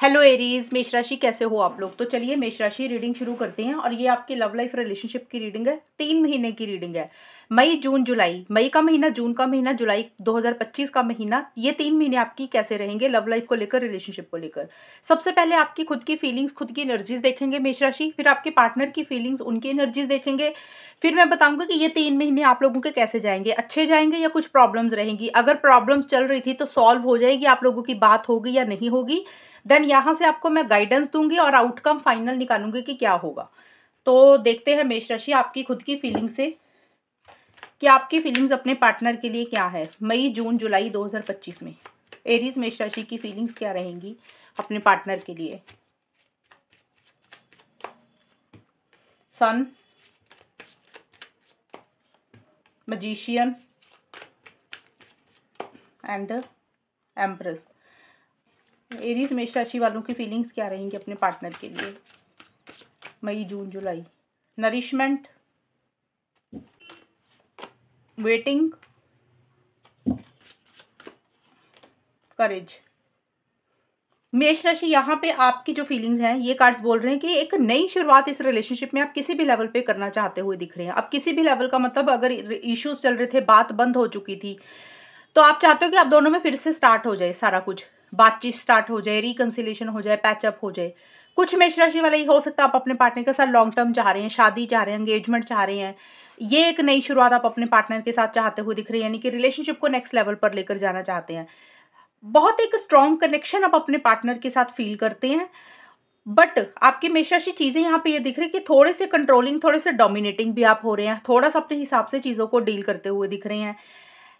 Hello Aries, मेष राशि कैसे हो आप लोग। तो चलिए मेष राशि रीडिंग शुरू करते हैं। और ये आपकी लव लाइफ रिलेशनशिप की रीडिंग है। 3 महीने की रीडिंग है। मई जून जुलाई, मई का महीना, जून का महीना, जुलाई 2025 का महीना। ये 3 महीने आपकी कैसे रहेंगे लव लाइफ को लेकर, रिलेशनशिप को लेकर। सबसे पहले आपकी खुद की फीलिंग्स, खुद की एनर्जीज देखेंगे मेष राशि। फिर आपके पार्टनर की फीलिंग्स, उनकी एनर्जीज देखेंगे। फिर मैं बताऊंगा कि ये 3 महीने आप लोगों के कैसे जाएंगे, अच्छे जाएंगे या कुछ प्रॉब्लम्स रहेंगी। अगर प्रॉब्लम्स चल रही थी तो सॉल्व हो जाएगी, आप लोगों की बात होगी या नहीं होगी। देन यहाँ से आपको मैं गाइडेंस दूंगी और आउटकम फाइनल निकालूंगी कि क्या होगा। तो देखते हैं मेष राशि आपकी खुद की फीलिंग से कि आपकी फीलिंग्स अपने पार्टनर के लिए क्या है मई जून जुलाई 2025 में। एरीज मेष राशि की फीलिंग्स क्या रहेंगी अपने पार्टनर के लिए। सन, मैजिशियन एंड एम्प्रेस। एरीज मेष राशि वालों की फीलिंग्स क्या रहेंगी अपने पार्टनर के लिए मई जून जुलाई। नरिशमेंट, वेटिंग, करेज। मेष राशि यहाँ पे आपकी जो फीलिंग्स हैं, ये कार्ड्स बोल रहे हैं कि एक नई शुरुआत इस रिलेशनशिप में आप किसी भी लेवल पे करना चाहते हुए दिख रहे हैं। अब किसी भी लेवल का मतलब, अगर इश्यूज चल रहे थे, बात बंद हो चुकी थी, तो आप चाहते हो कि आप दोनों में फिर से स्टार्ट हो जाए सारा कुछ, बातचीत स्टार्ट हो जाए, रिकंसिलेशन हो जाए, पैचअप हो जाए। कुछ मेष राशि वाले ही हो सकता है आप अपने पार्टनर के साथ लॉन्ग टर्म चाह रहे हैं, शादी चाह रहे हैं, एंगेजमेंट चाह रहे हैं। ये एक नई शुरुआत आप अपने पार्टनर के साथ चाहते हुए दिख रही है, यानी कि रिलेशनशिप को नेक्स्ट लेवल पर लेकर जाना चाहते हैं। बहुत एक स्ट्रॉन्ग कनेक्शन आप अपने पार्टनर के साथ फील करते हैं। बट आपकी मेष राशि चीजें यहाँ पे ये दिख रही है कि थोड़े से कंट्रोलिंग, थोड़े से डोमिनेटिंग भी आप हो रहे हैं, थोड़ा सा अपने हिसाब से चीजों को डील करते हुए दिख रहे हैं।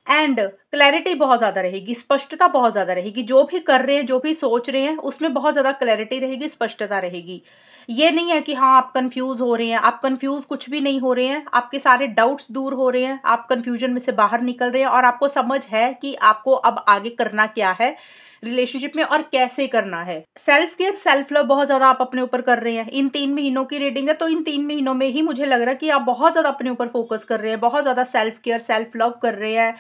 एंड क्लैरिटी बहुत ज़्यादा रहेगी, स्पष्टता बहुत ज़्यादा रहेगी। जो भी कर रहे हैं, जो भी सोच रहे हैं, उसमें बहुत ज़्यादा क्लैरिटी रहेगी, स्पष्टता रहेगी। ये नहीं है कि हाँ आप कंफ्यूज हो रहे हैं, आप कंफ्यूज कुछ भी नहीं हो रहे हैं। आपके सारे डाउट्स दूर हो रहे हैं, आप कंफ्यूजन में से बाहर निकल रहे हैं और आपको समझ है कि आपको अब आगे करना क्या है रिलेशनशिप में और कैसे करना है। सेल्फ केयर, सेल्फ लव बहुत ज्यादा आप अपने ऊपर कर रहे हैं। इन 3 महीनों की रीडिंग है, तो इन 3 महीनों में ही मुझे लग रहा है कि आप बहुत ज्यादा अपने ऊपर फोकस कर रहे हैं, बहुत ज्यादा सेल्फ केयर, सेल्फ लव कर रहे हैं,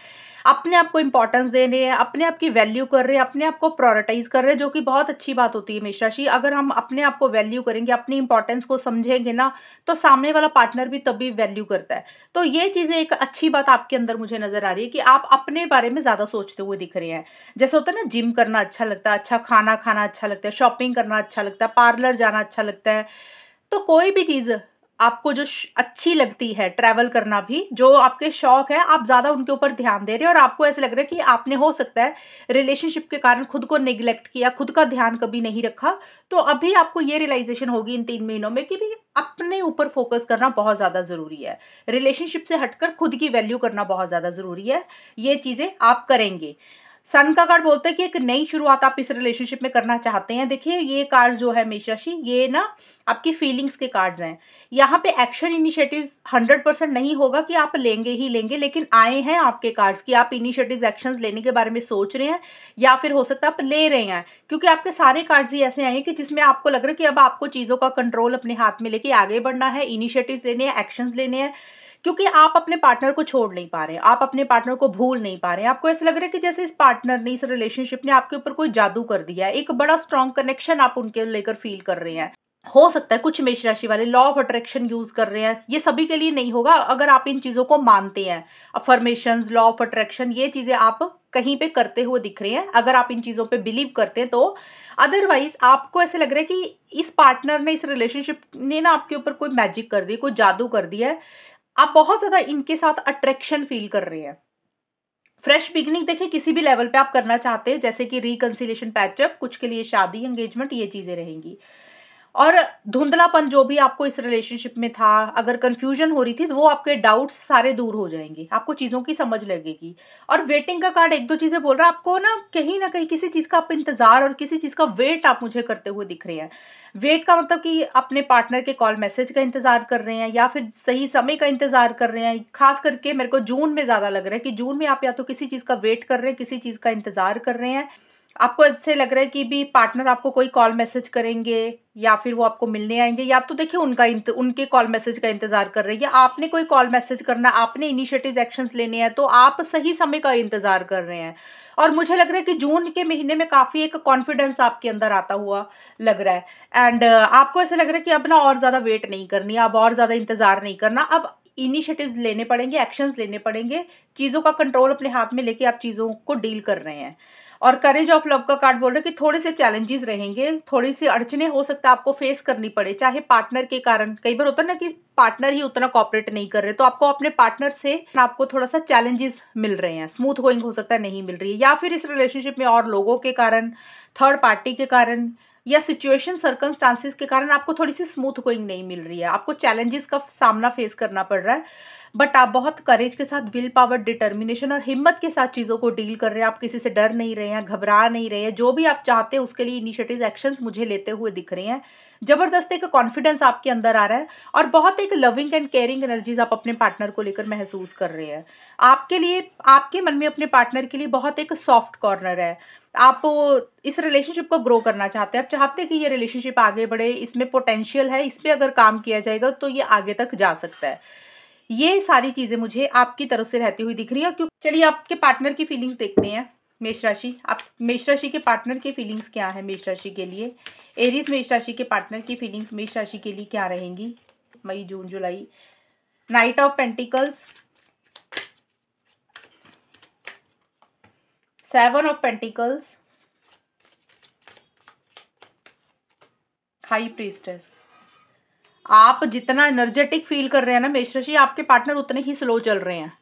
अपने आप को इंपॉर्टेंस दे रहे हैं, अपने आप की वैल्यू कर रहे हैं, अपने आप को प्रायोरिटाइज कर रहे हैं, जो कि बहुत अच्छी बात होती है मेष राशि। अगर हम अपने आप को वैल्यू करेंगे, अपनी इंपॉर्टेंस को समझेंगे ना, तो सामने वाला पार्टनर भी तभी वैल्यू करता है। तो ये चीजें एक अच्छी बात आपके अंदर मुझे नजर आ रही है कि आप अपने बारे में ज्यादा सोचते हुए दिख रहे हैं। जैसे होता है ना, जिम करना अच्छा लगता है, अच्छा खाना खाना अच्छा लगता है, शॉपिंग करना अच्छा लगता है, पार्लर जाना अच्छा लगता है। तो कोई भी चीज आपको जो अच्छी लगती है, ट्रैवल करना भी, जो आपके शौक है, आप ज्यादा उनके ऊपर ध्यान दे रहे हैं। और आपको ऐसा लग रहा है कि आपने, हो सकता है, रिलेशनशिप के कारण खुद को निग्लेक्ट किया, खुद का ध्यान कभी नहीं रखा। तो अभी आपको ये रियलाइजेशन होगी इन 3 महीनों में कि भी अपने ऊपर फोकस करना बहुत ज्यादा जरूरी है। रिलेशनशिप से हटकर खुद की वैल्यू करना बहुत ज्यादा जरूरी है। ये चीजें आप करेंगे। सन का कार्ड बोलता है कि एक नई शुरुआत आप इस रिलेशनशिप में करना चाहते हैं। देखिए ये कार्ड जो है मेष राशि, ये ना आपकी फीलिंग्स के कार्ड्स हैं। यहाँ पे एक्शन इनिशिएटिव्स 100% नहीं होगा कि आप लेंगे ही लेंगे, लेकिन आए हैं आपके कार्ड्स कि आप इनिशिएटिव्स, एक्शंस लेने के बारे में सोच रहे हैं, या फिर हो सकता है आप ले रहे हैं। क्योंकि आपके सारे कार्ड्स ही ऐसे आए हैं कि जिसमें आपको लग रहा है कि अब आपको चीजों का कंट्रोल अपने हाथ में लेके आगे बढ़ना है, इनिशिएटिव्स लेने हैं, एक्शंस लेने हैं। क्योंकि आप अपने पार्टनर को छोड़ नहीं पा रहे हैं, आप अपने पार्टनर को भूल नहीं पा रहे हैं। आपको ऐसा लग रहा है कि जैसे इस पार्टनर ने, इस रिलेशनशिप ने आपके ऊपर कोई जादू कर दिया है। एक बड़ा स्ट्रॉन्ग कनेक्शन आप उनके लेकर फील कर रहे हैं। हो सकता है कुछ मेष राशि वाले लॉ ऑफ अट्रैक्शन यूज कर रहे हैं। ये सभी के लिए नहीं होगा अगर आप इन चीजों को मानते हैं। अफर्मेशंस, लॉ ऑफ अट्रैक्शन, ये चीजें आप कहीं पे करते हुए दिख रहे हैं, अगर आप इन चीजों पे बिलीव करते हैं तो। अदरवाइज आपको ऐसे लग रहा है कि इस पार्टनर ने, इस रिलेशनशिप ने ना आपके ऊपर कोई मैजिक कर दी, कोई जादू कर दिया है। आप बहुत ज्यादा इनके साथ अट्रैक्शन फील कर रहे हैं। फ्रेश बिगिनिंग देखिए किसी भी लेवल पे आप करना चाहते हैं, जैसे कि रिकंसिलेशन, पैचअप, कुछ के लिए शादी, एंगेजमेंट, ये चीजें रहेंगी। और धुंधलापन जो भी आपको इस रिलेशनशिप में था, अगर कंफ्यूजन हो रही थी, तो वो आपके डाउट्स सारे दूर हो जाएंगे, आपको चीज़ों की समझ लगेगी। और वेटिंग का कार्ड एक दो चीज़ें बोल रहा है आपको ना कहीं किसी चीज़ का आप इंतजार और किसी चीज़ का वेट आप मुझे करते हुए दिख रहे हैं। वेट का मतलब कि अपने पार्टनर के कॉल मैसेज का इंतजार कर रहे हैं, या फिर सही समय का इंतजार कर रहे हैं। खास करके मेरे को जून में ज़्यादा लग रहा है कि जून में आप या तो किसी चीज़ का वेट कर रहे हैं, किसी चीज़ का इंतजार कर रहे हैं। आपको ऐसे लग रहा है कि भी पार्टनर आपको कोई कॉल मैसेज करेंगे या फिर वो आपको मिलने आएँगे, या तो देखिए उनके कॉल मैसेज का इंतज़ार कर रहे हैं, या आपने कोई कॉल मैसेज करना, आपने इनिशिएटिव एक्शंस लेने हैं, तो आप सही समय का इंतज़ार कर रहे हैं। और मुझे लग रहा है कि जून के महीने में काफ़ी एक कॉन्फिडेंस आपके अंदर आता हुआ लग रहा है, एंड आपको ऐसा लग रहा है कि अब ना और ज़्यादा वेट नहीं करनी है, अब और ज़्यादा इंतज़ार नहीं करना, अब इनिशिएटिव्स लेने पड़ेंगे, एक्शंस लेने पड़ेंगे, चीज़ों का कंट्रोल अपने हाथ में लेके आप चीज़ों को डील कर रहे हैं। और करेज ऑफ लव का कार्ड बोल रहा है कि थोड़े से चैलेंजेस रहेंगे, थोड़ी-सी अड़चनें हो सकता है आपको फेस करनी पड़े, चाहे पार्टनर के कारण। कई बार होता है ना कि पार्टनर ही उतना कोऑपरेट नहीं कर रहे, तो आपको अपने पार्टनर से आपको थोड़ा-सा चैलेंजेस मिल रहे हैं, स्मूथ गोइंग हो सकता है नहीं मिल रही है, या फिर इस रिलेशनशिप में और लोगों के कारण, थर्ड पार्टी के कारण या सिचुएशन सर्कमस्टांसेस के कारण आपको थोड़ी-सी स्मूथ गोइंग नहीं मिल रही है। आपको चैलेंजेस का सामना फेस करना पड़ रहा है, बट आप बहुत करेज के साथ, विल पावर, डिटर्मिनेशन और हिम्मत के साथ चीज़ों को डील कर रहे हैं। आप किसी से डर नहीं रहे हैं, घबरा नहीं रहे हैं। जो भी आप चाहते हैं उसके लिए इनिशिएटिव एक्शंस मुझे लेते हुए दिख रहे हैं। ज़बरदस्त एक कॉन्फिडेंस आपके अंदर आ रहा है और बहुत एक लविंग एंड केयरिंग एनर्जीज़ आप अपने पार्टनर को लेकर महसूस कर रहे हैं। आपके लिए, आपके मन में अपने पार्टनर के लिए बहुत एक सॉफ्ट कॉर्नर है। आप इस रिलेशनशिप को ग्रो करना चाहते हैं। आप चाहते हैं कि ये रिलेशनशिप आगे बढ़े, इसमें पोटेंशियल है, इस पे अगर काम किया जाएगा तो ये आगे तक जा सकता है। ये सारी चीज़ें मुझे आपकी तरफ से रहती हुई दिख रही है। क्यों, चलिए आपके पार्टनर की फीलिंग्स देखते हैं। मेष राशि, आप मेष राशि के पार्टनर की फीलिंग्स क्या है मेष राशि के लिए? एरीज मेष राशि के पार्टनर की फीलिंग्स मेष राशि के लिए क्या रहेंगी मई, जून, जुलाई? Knight of pentacles, 7 of pentacles, high priestess. आप जितना एनर्जेटिक फील कर रहे हैं ना मेष राशि, आपके पार्टनर उतने ही स्लो चल रहे हैं।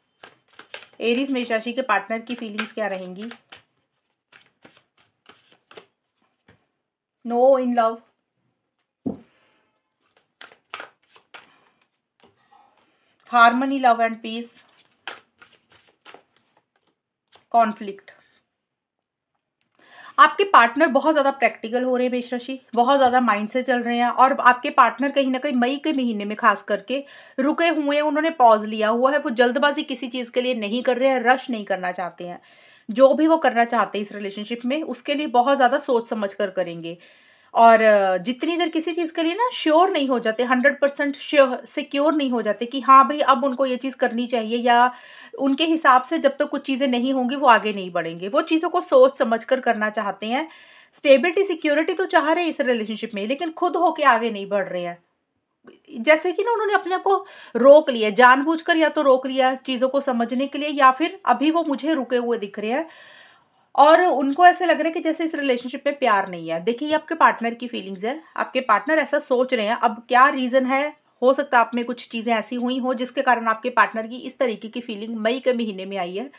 एरीज मेष राशि के पार्टनर की फीलिंग्स क्या रहेंगी? No in love, harmony, love and peace, conflict. आपके पार्टनर बहुत ज़्यादा प्रैक्टिकल हो रहे हैं मेष राशि, बहुत ज़्यादा माइंड से चल रहे हैं, और आपके पार्टनर कहीं ना कहीं मई के महीने में खास करके रुके हुए हैं, उन्होंने पॉज लिया हुआ है। वो जल्दबाजी किसी चीज़ के लिए नहीं कर रहे हैं, रश नहीं करना चाहते हैं। जो भी वो करना चाहते हैं इस रिलेशनशिप में, उसके लिए बहुत ज़्यादा सोच समझ कर करेंगे। और जितनी देर किसी चीज़ के लिए ना श्योर नहीं हो जाते, 100% श्योर सिक्योर नहीं हो जाते कि हाँ भाई अब उनको ये चीज़ करनी चाहिए, या उनके हिसाब से जब तक कुछ चीज़ें नहीं होंगी वो आगे नहीं बढ़ेंगे। वो चीज़ों को सोच समझ कर करना चाहते हैं। स्टेबिलिटी, सिक्योरिटी तो चाह रहे हैं इस रिलेशनशिप में, लेकिन खुद होके आगे नहीं बढ़ रहे हैं। जैसे कि ना उन्होंने अपने आप को रोक लिया, जानबूझकर या तो रोक लिया चीज़ों को समझने के लिए, या फिर अभी वो मुझे रुके हुए दिख रहे हैं। और उनको ऐसे लग रहा है कि जैसे इस रिलेशनशिप में प्यार नहीं है। देखिए, ये आपके पार्टनर की फीलिंग्स है। आपके पार्टनर ऐसा सोच रहे हैं। अब क्या रीज़न है? हो सकता है आप में कुछ चीज़ें ऐसी हुई हों जिसके कारण आपके पार्टनर की इस तरीके की फीलिंग मई के महीने में आई है,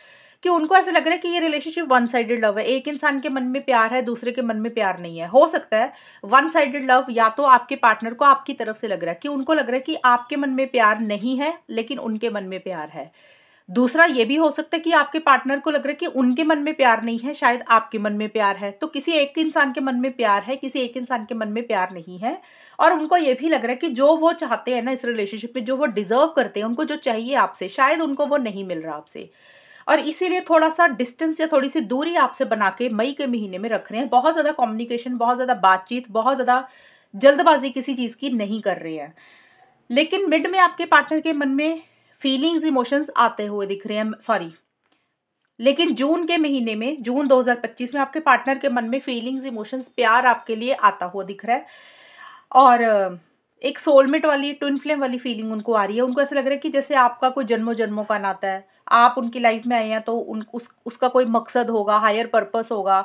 कि उनको ऐसा लग रहा है कि ये रिलेशनशिप वन साइडेड लव है। एक इंसान के मन में प्यार है, दूसरे के मन में प्यार नहीं है। हो सकता है वन साइडेड लव या तो आपके पार्टनर को आपकी तरफ से लग रहा है, कि उनको लग रहा है कि आपके मन में प्यार नहीं है, लेकिन उनके मन में प्यार है। दूसरा ये भी हो सकता है कि आपके पार्टनर को लग रहा है कि उनके मन में प्यार नहीं है, शायद आपके मन में प्यार है। तो किसी एक इंसान के मन में प्यार है, किसी एक इंसान के मन में प्यार नहीं है। और उनको ये भी लग रहा है कि जो वो चाहते हैं ना इस रिलेशनशिप में, जो वो डिज़र्व करते हैं, उनको जो चाहिए आपसे, शायद उनको वो नहीं मिल रहा आपसे। और इसीलिए थोड़ा-सा डिस्टेंस या थोड़ी-सी दूरी आपसे बना के मई के महीने में रख रहे हैं। बहुत ज़्यादा कम्युनिकेशन, बहुत ज़्यादा बातचीत, बहुत ज़्यादा जल्दबाज़ी किसी चीज़ की नहीं कर रहे हैं। लेकिन मिड में आपके पार्टनर के मन में फीलिंग्स, इमोशंस आते हुए दिख रहे हैं, सॉरी, लेकिन जून के महीने में, जून 2025 में आपके पार्टनर के मन में फीलिंग्स, इमोशंस, प्यार आपके लिए आता हुआ दिख रहा है। और एक सोलमेट वाली, ट्विन फ्लेम वाली फीलिंग उनको आ रही है। उनको ऐसा लग रहा है कि जैसे आपका कोई जन्मों-जन्मों का नाता है। आप उनकी लाइफ में आए हैं तो उसका कोई मकसद होगा, हायर पर्पस होगा,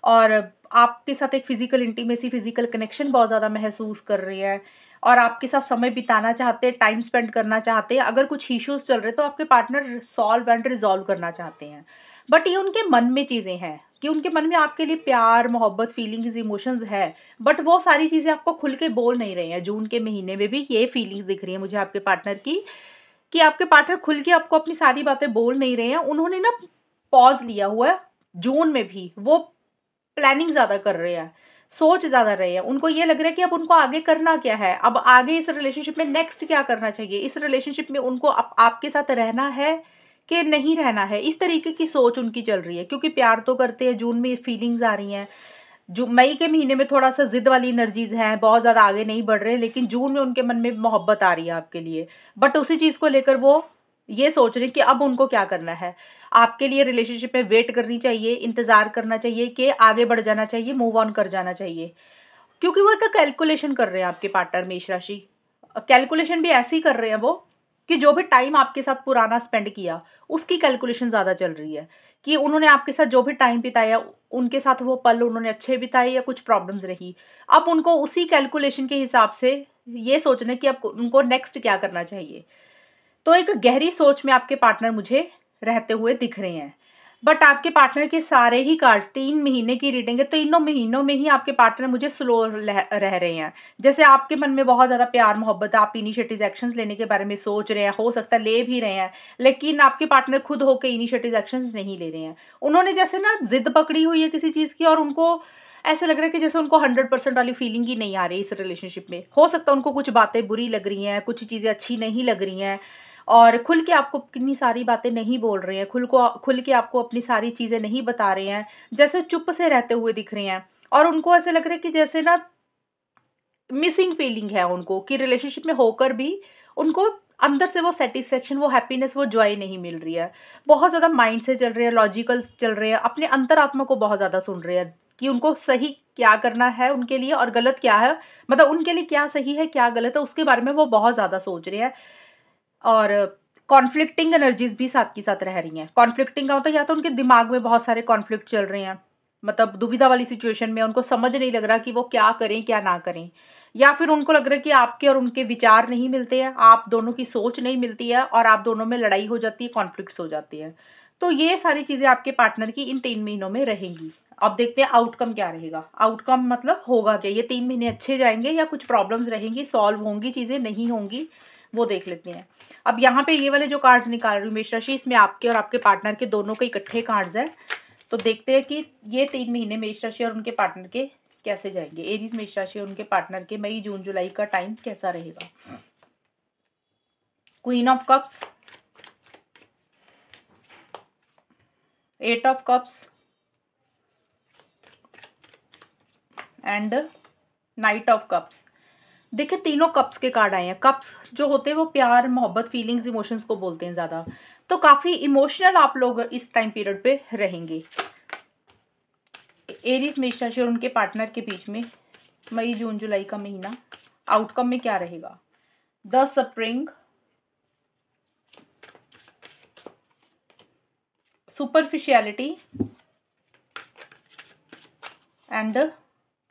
और आपके साथ एक फिज़िकल इंटीमेसी, फिज़िकल कनेक्शन बहुत ज़्यादा महसूस कर रहे हैं, और आपके साथ समय बिताना चाहते हैं, टाइम स्पेंड करना चाहते हैं। अगर कुछ इश्यूज़ चल रहे हैं तो आपके पार्टनर सॉल्व एंड रिज़ॉल्व करना चाहते हैं। बट ये उनके मन में चीज़ें हैं, कि उनके मन में आपके लिए प्यार, मोहब्बत, फीलिंग्स, इमोशंस है, बट वो सारी चीज़ें आपको खुल के बोल नहीं रहे हैं। जून के महीने में भी ये फीलिंग्स दिख रही हैं मुझे आपके पार्टनर की, कि आपके पार्टनर खुल के आपको अपनी सारी बातें बोल नहीं रहे हैं। उन्होंने ना पॉज़ लिया हुआ है। जून में भी वो प्लानिंग ज़्यादा कर रहे हैं, सोच ज़्यादा रहे हैं। उनको ये लग रहा है कि अब उनको आगे करना क्या है? अब आगे इस रिलेशनशिप में नेक्स्ट क्या करना चाहिए? इस रिलेशनशिप में उनको आपके साथ रहना है कि नहीं रहना है, इस तरीके की सोच उनकी चल रही है। क्योंकि प्यार तो करते हैं, जून में फीलिंग्स आ रही हैं, जो मई के महीने में थोड़ा-सा ज़िद वाली एनर्जीज़ हैं, बहुत ज़्यादा आगे नहीं बढ़ रहे, लेकिन जून में उनके मन में मोहब्बत आ रही है आपके लिए। बट उसी चीज़ को लेकर वो ये सोच रहे हैं कि अब उनको क्या करना है। आपके लिए रिलेशनशिप में वेट करनी चाहिए, इंतज़ार करना चाहिए कि आगे बढ़ जाना चाहिए, मूव ऑन कर जाना चाहिए। क्योंकि वो एक कैलकुलेशन कर रहे हैं आपके पार्टनर मेष राशि। कैलकुलेशन भी ऐसी कर रहे हैं वो कि जो भी टाइम आपके साथ पुराना स्पेंड किया, उसकी कैलकुलेशन ज़्यादा चल रही है कि उन्होंने आपके साथ जो भी टाइम बिताया, उनके साथ वो पल उन्होंने अच्छे बिताए या कुछ प्रॉब्लम्स रही। अब उनको उसी कैलकुलेशन के हिसाब से ये सोचना है कि अब उनको नेक्स्ट क्या करना चाहिए। तो एक गहरी सोच में आपके पार्टनर मुझे रहते हुए दिख रहे हैं। बट आपके पार्टनर के सारे ही कार्ड्स 3 महीने की रीडिंग है, तीनों महीनों में ही आपके पार्टनर मुझे स्लो रह रहे हैं। जैसे आपके मन में बहुत ज़्यादा प्यार मोहब्बत है, आप इनिशिएटिव एक्शंस लेने के बारे में सोच रहे हैं, हो सकता है ले भी रहे हैं, लेकिन आपके पार्टनर खुद होके इनिशिएटिव एक्शंस नहीं ले रहे हैं। उन्होंने जैसे ना ज़िद पकड़ी हुई है किसी चीज़ की, और उनको ऐसा लग रहा है कि जैसे उनको 100% वाली फीलिंग ही नहीं आ रही इस रिलेशनशिप में। हो सकता है उनको कुछ बातें बुरी लग रही हैं, कुछ चीज़ें अच्छी नहीं लग रही हैं, और खुल के आपको कितनी सारी बातें नहीं बोल रहे हैं, खुल के आपको अपनी सारी चीज़ें नहीं बता रहे हैं, जैसे चुप से रहते हुए दिख रहे हैं। और उनको ऐसा लग रहा है कि जैसे ना मिसिंग फीलिंग है उनको, कि रिलेशनशिप में होकर भी उनको अंदर से वो सैटिस्फैक्शन, वो हैप्पीनेस, वो जॉय नहीं मिल रही है। बहुत ज़्यादा माइंड से चल रहे हैं, लॉजिकल चल रहे हैं, अपने अंतरात्मा को बहुत ज़्यादा सुन रहे हैं कि उनको सही क्या करना है उनके लिए और गलत क्या है। मतलब उनके लिए क्या सही है, क्या गलत है, उसके बारे में वो बहुत ज़्यादा सोच रहे हैं। और कॉन्फ्लिक्टिंग एनर्जीज़ भी साथ की साथ रह रही हैं। कॉन्फ्लिक्टिंग का मतलब या तो उनके दिमाग में बहुत सारे कॉन्फ्लिक्ट चल रहे हैं, मतलब दुविधा वाली सिचुएशन में उनको समझ नहीं लग रहा कि वो क्या करें, क्या ना करें। या फिर उनको लग रहा है कि आपके और उनके विचार नहीं मिलते हैं, आप दोनों की सोच नहीं मिलती है और आप दोनों में लड़ाई हो जाती है, कॉन्फ्लिक्ट्स हो जाते हैं। तो ये सारी चीज़ें आपके पार्टनर की इन 3 महीनों में रहेंगी। अब देखते हैं आउटकम क्या रहेगा। आउटकम मतलब होगा क्या? ये 3 महीने अच्छे जाएँगे या कुछ प्रॉब्लम्स रहेंगी, सॉल्व होंगी चीज़ें, नहीं होंगी, वो देख लेते हैं। अब यहाँ पे ये वाले जो कार्ड्स निकाल रही हूँ मेष राशि, इसमें आपके और आपके पार्टनर के दोनों के इकट्ठे कार्ड्स हैं। तो देखते हैं कि ये 3 महीने मेष राशि और उनके पार्टनर के कैसे जाएँगे। एरीज़ मेष राशि और उनके पार्टनर के मई, जून, जुलाई का टाइम कैसा रहेगा? Queen of cups, 8 of cups and night of cups. देखिए तीनों कप्स के कार्ड आए हैं। कप्स जो होते हैं वो प्यार, मोहब्बत, फीलिंग्स, इमोशंस को बोलते हैं ज़्यादा। तो काफ़ी इमोशनल आप लोग इस टाइम पीरियड पे रहेंगे। एरीज मेष राशि और उनके पार्टनर के बीच में मई, जून, जुलाई का महीना आउटकम में क्या रहेगा? The spring, superficiality and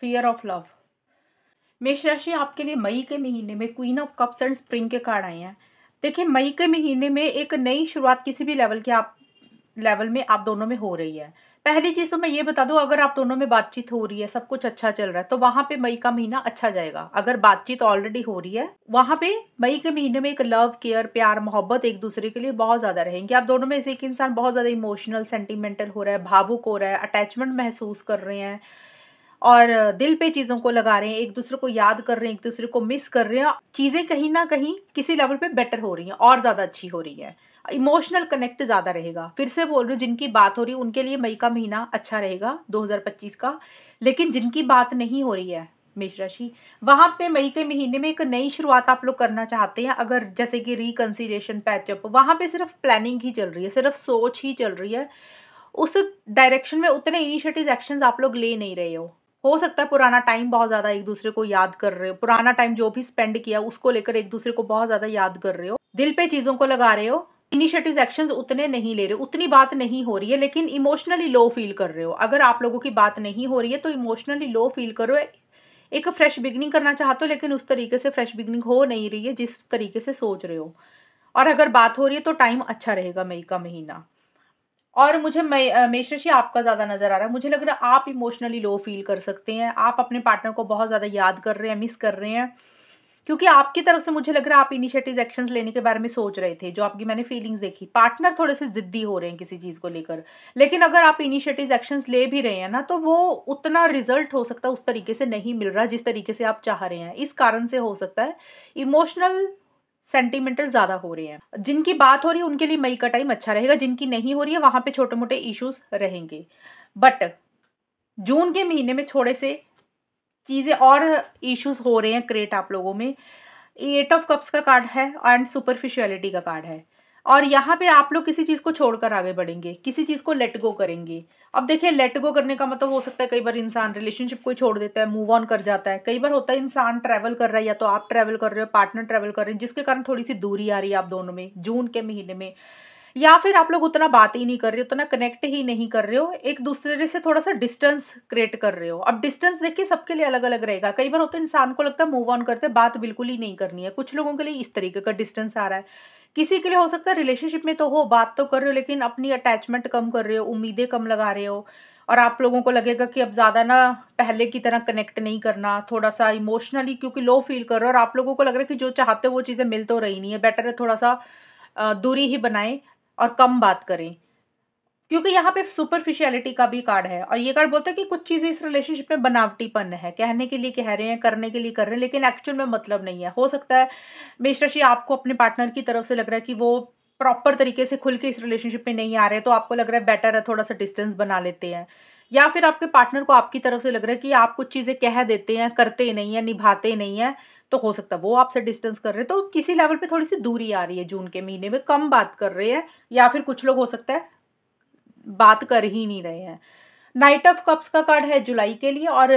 fear of love. मेष राशि आपके लिए मई के महीने में queen of cups and spring के कार्ड आए हैं। देखिए मई के महीने में एक नई शुरुआत किसी भी लेवल में आप दोनों में हो रही है। पहली चीज़ तो मैं ये बता दूं, अगर आप दोनों में बातचीत हो रही है, सब कुछ अच्छा चल रहा है, तो वहां पे मई का महीना अच्छा जाएगा। अगर बातचीत ऑलरेडी हो रही है, वहां पे मई के महीने में एक लव, केयर, प्यार, मोहब्बत एक दूसरे के लिए बहुत ज्यादा रहेंगे। आप दोनों में से एक इंसान बहुत ज्यादा इमोशनल, सेंटिमेंटल हो रहा है, भावुक हो रहा है, अटैचमेंट महसूस कर रहे हैं और दिल पे चीज़ों को लगा रहे हैं, एक दूसरे को याद कर रहे हैं, एक दूसरे को मिस कर रहे हैं। चीज़ें कहीं न कहीं किसी लेवल पे बेटर हो रही हैं और ज़्यादा अच्छी हो रही हैं। इमोशनल कनेक्ट ज़्यादा रहेगा। फिर से बोल रही हूँ, जिनकी बात हो रही है उनके लिए मई का महीना अच्छा रहेगा 2025 का। लेकिन जिनकी बात नहीं हो रही है मेष राशि, वहाँ पे मई के महीने में एक नई शुरुआत आप लोग करना चाहते हैं, अगर जैसे कि रिकंसिलिएशन, पैचअप, वहाँ पे सिर्फ प्लानिंग ही चल रही है, सिर्फ सोच ही चल रही है। उस डायरेक्शन में उतने इनिशिएटिव एक्शंस आप लोग ले नहीं रहे हो सकता है पुराना टाइम बहुत ज़्यादा एक दूसरे को याद कर रहे हो, पुराना टाइम जो भी स्पेंड किया उसको लेकर एक दूसरे को बहुत ज़्यादा याद कर रहे हो, दिल पे चीज़ों को लगा रहे हो, इनिशिएटिव एक्शंस उतने नहीं ले रहे हो, उतनी बात नहीं हो रही है, लेकिन इमोशनली लो फील कर रहे हो। अगर आप लोगों की बात नहीं हो रही है तो इमोशनली लो फील कर रहे हो, एक फ्रेश बिगिनिंग करना चाहते हो, लेकिन उस तरीके से फ्रेश बिगिनिंग हो नहीं रही है जिस तरीके से सोच रहे हो। और अगर बात हो रही है तो टाइम अच्छा रहेगा मई का महीना। और मुझे मेष राशि आपका ज़्यादा नज़र आ रहा है। मुझे लग रहा है आप इमोशनली लो फ़ील कर सकते हैं। आप अपने पार्टनर को बहुत ज़्यादा याद कर रहे हैं, मिस कर रहे हैं। क्योंकि आपकी तरफ से मुझे लग रहा है आप इनिशिएटिव एक्शंस लेने के बारे में सोच रहे थे, जो आपकी मैंने फीलिंग्स देखी। पार्टनर थोड़े से ज़िद्दी हो रहे हैं किसी चीज़ को लेकर। लेकिन अगर आप इनिशिएटिव एक्शंस ले भी रहे हैं ना, तो वो उतना रिज़ल्ट हो सकता है उस तरीके से नहीं मिल रहा जिस तरीके से आप चाह रहे हैं। इस कारण से हो सकता है इमोशनल सेंटिमेंटल ज़्यादा हो रहे हैं। जिनकी बात हो रही है उनके लिए मई का टाइम अच्छा रहेगा, जिनकी नहीं हो रही है वहाँ पे छोटे-मोटे इश्यूज़ रहेंगे। बट जून के महीने में थोड़े से चीज़ें और इश्यूज़ हो रहे हैं क्रिएट आप लोगों में। एट ऑफ कप्स का कार्ड है एंड सुपरफिशियलिटी का कार्ड है, और यहाँ पे आप लोग किसी चीज़ को छोड़कर आगे बढ़ेंगे, किसी चीज़ को लेट गो करेंगे। अब देखिए, लेट गो करने का मतलब हो सकता है कई बार इंसान रिलेशनशिप को ही छोड़ देता है, मूव ऑन कर जाता है। कई बार होता है इंसान ट्रैवल कर रहा है, या तो आप ट्रैवल कर रहे हो, पार्टनर ट्रैवल कर रहे हैं, जिसके कारण थोड़ी सी दूरी आ रही है आप दोनों में जून के महीने में। या फिर आप लोग उतना बात ही नहीं कर रहे हो, उतना कनेक्ट ही नहीं कर रहे हो, एक दूसरे से थोड़ा सा डिस्टेंस क्रिएट कर रहे हो। अब डिस्टेंस देखिए सबके लिए अलग अलग रहेगा। कई बार होता है इंसान को लगता है मूव ऑन करते हैं, बात बिल्कुल ही नहीं करनी है। कुछ लोगों के लिए इस तरीके का डिस्टेंस आ रहा है। किसी के लिए हो सकता है रिलेशनशिप में तो हो, बात तो कर रहे हो, लेकिन अपनी अटैचमेंट कम कर रहे हो, उम्मीदें कम लगा रहे हो, और आप लोगों को लगेगा कि अब ज़्यादा ना पहले की तरह कनेक्ट नहीं करना, थोड़ा सा इमोशनली क्योंकि लो फील कर रहे हो, और आप लोगों को लग रहा है कि जो चाहते हो वो चीज़ें मिल तो रही नहीं है, बेटर है थोड़ा सा दूरी ही बनाएं और कम बात करें। क्योंकि यहाँ पे सुपरफिशियलिटी का भी कार्ड है, और ये कार्ड बोलता है कि कुछ चीज़ें इस रिलेशनशिप में बनावटीपन है, कहने के लिए कह रहे हैं, करने के लिए कर रहे हैं, लेकिन एक्चुअल में मतलब नहीं है। हो सकता है मेष राशि आपको अपने पार्टनर की तरफ से लग रहा है कि वो प्रॉपर तरीके से खुल के इस रिलेशनशिप में नहीं आ रहे, तो आपको लग रहा है बेटर है थोड़ा सा डिस्टेंस बना लेते हैं। या फिर आपके पार्टनर को आपकी तरफ से लग रहा है कि आप कुछ चीज़ें कह देते हैं, करते नहीं है, निभाते नहीं है, तो हो सकता है वो आपसे डिस्टेंस कर रहे हैं। तो किसी लेवल पे थोड़ी सी दूरी आ रही है, जून के महीने में कम बात कर रहे हैं, या फिर कुछ लोग हो सकता है बात कर ही नहीं रहे हैं। नाइट ऑफ कप्स का कार्ड है जुलाई के लिए, और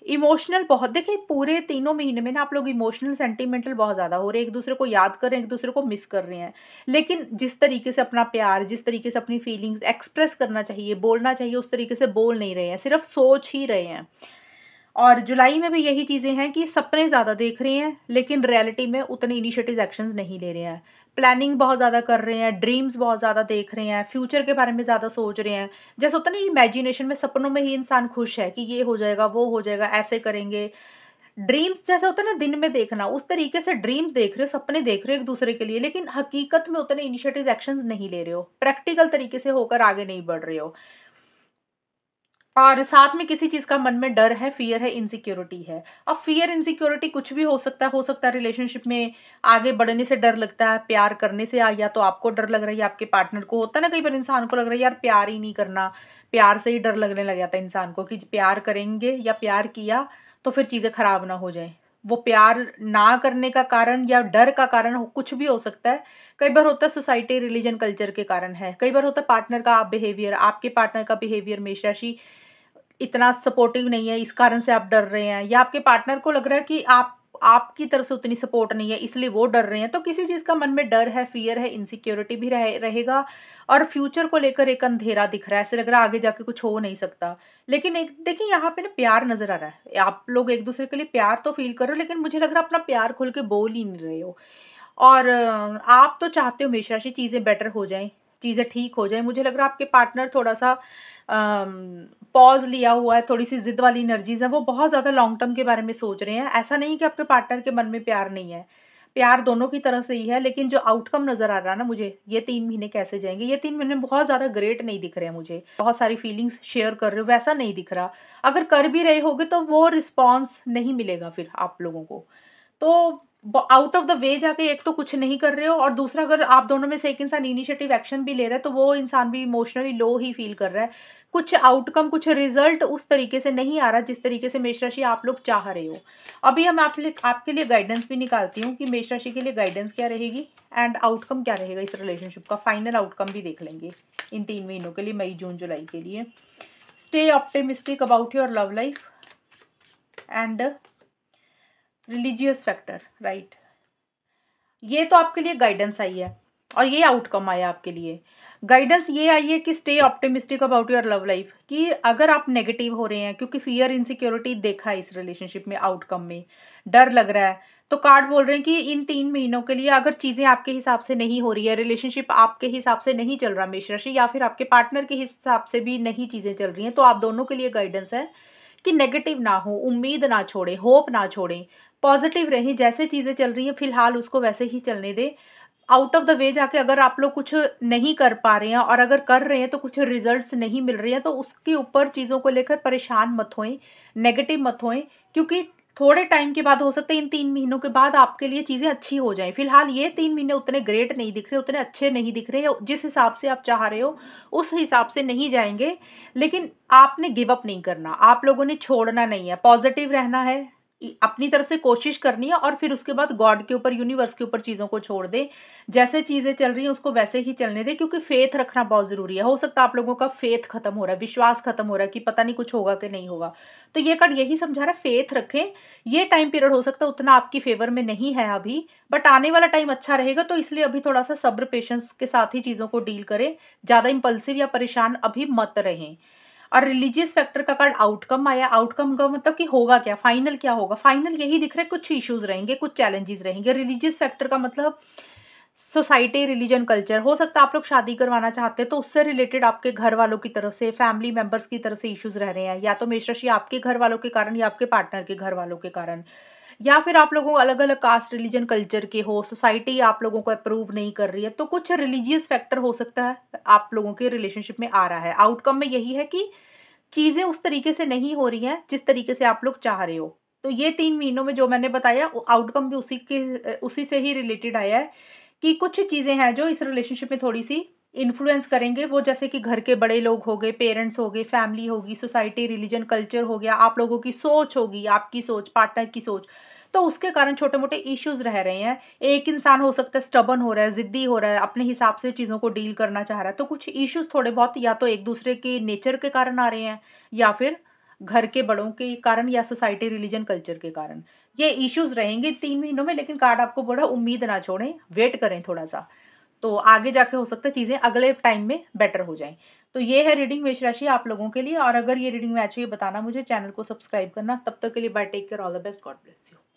इमोशनल बहुत देखिए पूरे तीनों महीने में ना आप लोग इमोशनल सेंटिमेंटल बहुत ज़्यादा हो रहे हैं, एक दूसरे को याद कर रहे हैं, एक दूसरे को मिस कर रहे हैं। लेकिन जिस तरीके से अपना प्यार, जिस तरीके से अपनी फीलिंग्स एक्सप्रेस करना चाहिए, बोलना चाहिए, उस तरीके से बोल नहीं रहे हैं, सिर्फ सोच ही रहे हैं। और जुलाई में भी यही चीज़ें हैं कि सपने ज़्यादा देख रहे हैं, लेकिन रियलिटी में उतने इनिशिएटिव एक्शंस नहीं ले रहे हैं। प्लानिंग बहुत ज़्यादा कर रहे हैं, ड्रीम्स बहुत ज़्यादा देख रहे हैं, फ्यूचर के बारे में ज़्यादा सोच रहे हैं। जैसे होता है ना इमेजिनेशन में, सपनों में ही इंसान खुश है कि ये हो जाएगा, वो हो जाएगा, ऐसे करेंगे। ड्रीम्स जैसे होता है ना दिन में देखना, उस तरीके से ड्रीम्स देख रहे हो, सपने देख रहे हो एक दूसरे के लिए, लेकिन हकीकत में उतने इनिशिएटिव एक्शंस नहीं ले रहे हो, प्रैक्टिकल तरीके से होकर आगे नहीं बढ़ रहे हो। और साथ में किसी चीज़ का मन में डर है, फ़ियर है, इनसिक्योरिटी है। अब फ़ियर, इनसिक्योरिटी कुछ भी हो सकता है रिलेशनशिप में आगे बढ़ने से डर लगता है, प्यार करने से या तो आपको डर लग रहा है या आपके पार्टनर को। होता है ना कई बार इंसान को लग रहा है यार प्यार ही नहीं करना, प्यार से ही डर लगने लग जाता है इंसान को कि प्यार करेंगे या प्यार किया तो फिर चीज़ें खराब ना हो जाएँ। वो प्यार ना करने का कारण या डर का कारण हो, कुछ भी हो सकता है। कई बार होता है सोसाइटी, रिलीजन, कल्चर के कारण है। कई बार होता है पार्टनर का बिहेवियर, आपके पार्टनर का बिहेवियर मेष राशि इतना सपोर्टिव नहीं है, इस कारण से आप डर रहे हैं, या आपके पार्टनर को लग रहा है कि आप आपकी तरफ से उतनी सपोर्ट नहीं है, इसलिए वो डर रहे हैं। तो किसी चीज़ का मन में डर है, फ़ियर है, इनसिक्योरिटी भी रहेगा, और फ्यूचर को लेकर एक अंधेरा दिख रहा है, ऐसे लग रहा है आगे जाके कुछ हो नहीं सकता। लेकिन एक देखिए यहाँ पे ना प्यार नज़र आ रहा है, आप लोग एक-दूसरे के लिए प्यार तो फ़ील कर रहे हो, लेकिन मुझे लग रहा है अपना प्यार खुल के बोल ही नहीं रहे हो। और आप तो चाहते हो मेष राशि चीज़ें बेटर हो जाएँ, चीज़ें ठीक हो जाएँ। मुझे लग रहा है आपके पार्टनर थोड़ा-सा पॉज़ लिया हुआ है, थोड़ी-सी ज़िद वाली एनर्जीज़ हैं, वो बहुत ज़्यादा लॉन्ग टर्म के बारे में सोच रहे हैं। ऐसा नहीं कि आपके पार्टनर के मन में प्यार नहीं है, प्यार दोनों की तरफ से ही है, लेकिन जो आउटकम नज़र आ रहा है ना मुझे, ये 3 महीने कैसे जाएँगे, ये 3 महीने बहुत ज़्यादा ग्रेट नहीं दिख रहे हैं मुझे। बहुत सारी फीलिंग्स शेयर कर रहे हो, वैसा नहीं दिख रहा। अगर कर भी रहे होगे तो वो रिस्पॉन्स नहीं मिलेगा फिर आप लोगों को। तो आउट ऑफ द वे जाके एक तो कुछ नहीं कर रहे हो, और दूसरा अगर आप दोनों में से एक इंसान इनिशिएटिव एक्शन भी ले रहा है तो वो इंसान भी इमोशनली लो ही फील कर रहा है। कुछ आउटकम, कुछ रिजल्ट उस तरीके से नहीं आ रहा जिस तरीके से मेष राशि आप लोग चाह रहे हो। अभी हम आपके लिए गाइडेंस भी निकालती हूँ कि मेष राशि के लिए गाइडेंस क्या रहेगी एंड आउटकम क्या रहेगा, इस रिलेशनशिप का फाइनल आउटकम भी देख लेंगे इन 3 महीनों के लिए, मई, जून, जुलाई के लिए। Stay optimistic about your love life and religious factor, right. ये तो आपके लिए गाइडेंस आई है, और ये आउटकम आया आपके लिए। गाइडेंस ये आई है कि stay optimistic about your love life, कि अगर आप नेगेटिव हो रहे हैं क्योंकि फियर, इनसिक्योरिटी देखा है इस रिलेशनशिप में, आउटकम में डर लग रहा है, तो कार्ड बोल रहे हैं कि इन 3 महीनों के लिए अगर चीज़ें आपके हिसाब से नहीं हो रही है, रिलेशनशिप आपके हिसाब से नहीं चल रहा मेष राशि, या फिर आपके पार्टनर के हिसाब से भी नहीं चीज़ें चल रही हैं, तो आप दोनों के लिए गाइडेंस है कि नेगेटिव ना हो, उम्मीद ना छोड़ें, होप ना छोड़ें, पॉजिटिव रहें, जैसे चीज़ें चल रही हैं फिलहाल उसको वैसे ही चलने दें। आउट ऑफ द वे जाके अगर आप लोग कुछ नहीं कर पा रहे हैं, और अगर कर रहे हैं तो कुछ रिजल्ट्स नहीं मिल रहे हैं, तो उसके ऊपर चीज़ों को लेकर परेशान मत होएं, नेगेटिव मत होएं, क्योंकि थोड़े टाइम के बाद हो सकता है इन 3 महीनों के बाद आपके लिए चीज़ें अच्छी हो जाएँ। फिलहाल ये 3 महीने उतने ग्रेट नहीं दिख रहे, उतने अच्छे नहीं दिख रहे, या जिस हिसाब से आप चाह रहे हो, उस हिसाब से नहीं जाएँगे। लेकिन आपने गिव अप नहीं करना, आप लोगों ने छोड़ना नहीं है, पॉज़िटिव रहना है, अपनी तरफ से कोशिश करनी है और फिर उसके बाद गॉड के ऊपर, यूनिवर्स के ऊपर चीज़ों को छोड़ दें। जैसे चीज़ें चल रही हैं उसको वैसे ही चलने दें, क्योंकि फ़ेथ रखना बहुत ज़रूरी है। हो सकता है आप लोगों का फ़ेथ खत्म हो रहा है, विश्वास खत्म हो रहा है कि पता नहीं कुछ होगा कि नहीं होगा। तो ये कार्ड यही समझा रहा है, फ़ेथ रखें। ये टाइम पीरियड हो सकता है उतना आपकी फ़ेवर में नहीं है अभी, बट आने वाला टाइम अच्छा रहेगा, तो इसलिए अभी थोड़ा-सा सब्र, पेशेंस के साथ ही चीज़ों को डील करें। ज़्यादा इम्पल्सिव या परेशान अभी मत रहें। और रिलीजियस फैक्टर का कार्ड आउटकम आया, आउटकम का मतलब कि होगा क्या, फाइनल क्या होगा? फाइनल यही दिख रहा है, कुछ इश्यूज़ रहेंगे, कुछ चैलेंजेस रहेंगे। रिलीजियस फैक्टर का मतलब सोसाइटी, रिलीजन, कल्चर। हो सकता है आप लोग शादी करवाना चाहते हैं, तो उससे रिलेटेड आपके घर वालों की तरफ से, फैमिली मेंबर्स की तरफ से इश्यूज़ रह रहे हैं, या तो मेष राशि आपके घर वालों के कारण या आपके पार्टनर के घर वालों के कारण। या फिर आप लोगों अलग-अलग कास्ट, रिलीजन, कल्चर के हो, सोसाइटी आप लोगों को अप्रूव नहीं कर रही है, तो कुछ रिलीजियस फैक्टर हो सकता है आप लोगों के रिलेशनशिप में आ रहा है। आउटकम में यही है कि चीज़ें उस तरीके से नहीं हो रही हैं, जिस तरीके से आप लोग चाह रहे हो। तो ये 3 महीनों में जो मैंने बताया, आउटकम भी उसी से ही रिलेटेड आया है कि कुछ चीज़ें हैं जो इस रिलेशनशिप में थोड़ी-सी इन्फ्लुएंस करेंगे। वो जैसे कि घर के बड़े लोग हो गए, पेरेंट्स हो गए, फैमिली होगी, सोसाइटी, रिलीजन, कल्चर हो गया, आप लोगों की सोच होगी, आपकी सोच, पार्टनर की सोच। तो उसके कारण छोटे-मोटे इश्यूज़ रह रहे हैं। एक इंसान हो सकता है स्टबर्न हो रहा है, ज़िद्दी हो रहा है, अपने हिसाब से चीज़ों को डील करना चाह रहा है। तो कुछ इश्यूज़ थोड़े बहुत या तो एक-दूसरे के नेचर के कारण आ रहे हैं, या फिर घर के बड़ों के कारण, या सोसाइटी, रिलीजन, कल्चर के कारण। ये इश्यूज़ रहेंगे 3 महीनों में, लेकिन कार्ड आपको बोला उम्मीद ना छोड़ें, वेट करें थोड़ा-सा। तो आगे जाके हो सकता है चीज़ें अगले टाइम में बेटर हो जाएँ। तो ये है रीडिंग मेष राशि आप लोगों के लिए, और अगर ये रीडिंग मैच हुई बताना मुझे, चैनल को सब्सक्राइब करना। तब तक के लिए bye, take care, all the best, God bless you.